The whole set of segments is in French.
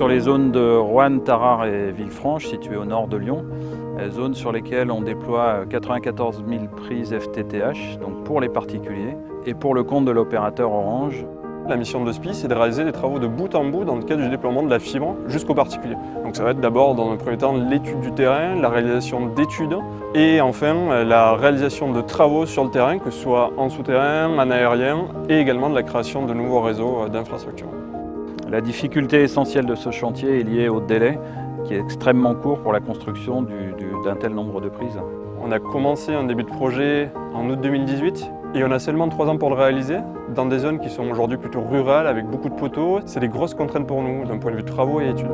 sur les zones de Roanne, Tarare et Villefranche, situées au nord de Lyon, zones sur lesquelles on déploie 94 000 prises FTTH, donc pour les particuliers, et pour le compte de l'opérateur Orange. La mission de SPI, c'est de réaliser des travaux de bout en bout dans le cadre du déploiement de la fibre jusqu'aux particuliers. Donc ça va être d'abord, dans un premier temps, l'étude du terrain, la réalisation d'études et enfin la réalisation de travaux sur le terrain, que ce soit en souterrain, en aérien et également de la création de nouveaux réseaux d'infrastructures. La difficulté essentielle de ce chantier est liée au délai, qui est extrêmement court pour la construction d'un tel nombre de prises. On a commencé un début de projet en août 2018 et on a seulement 3 ans pour le réaliser, dans des zones qui sont aujourd'hui plutôt rurales avec beaucoup de poteaux. C'est des grosses contraintes pour nous d'un point de vue de travaux et études.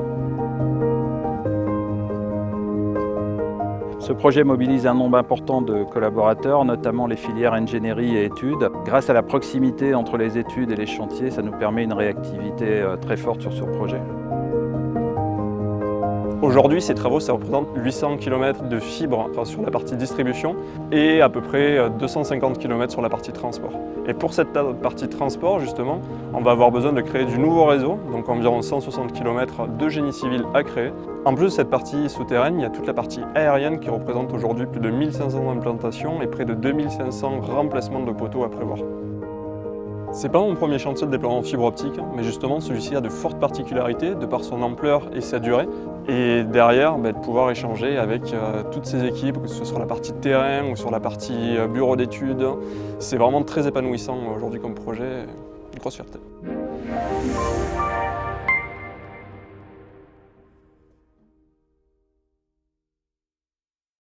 Ce projet mobilise un nombre important de collaborateurs, notamment les filières ingénierie et études. Grâce à la proximité entre les études et les chantiers, ça nous permet une réactivité très forte sur ce projet. Aujourd'hui, ces travaux, ça représente 800 km de fibre sur la partie distribution et à peu près 250 km sur la partie transport. Et pour cette partie transport, justement, on va avoir besoin de créer du nouveau réseau, donc environ 160 km de génie civil à créer. En plus de cette partie souterraine, il y a toute la partie aérienne qui représente aujourd'hui plus de 1500 implantations et près de 2500 remplacements de poteaux à prévoir. C'est pas mon premier chantier de déploiement fibre optique, mais justement celui-ci a de fortes particularités de par son ampleur et sa durée. Et derrière, de pouvoir échanger avec toutes ces équipes, que ce soit sur la partie terrain ou sur la partie bureau d'études. C'est vraiment très épanouissant aujourd'hui comme projet, une grosse fierté.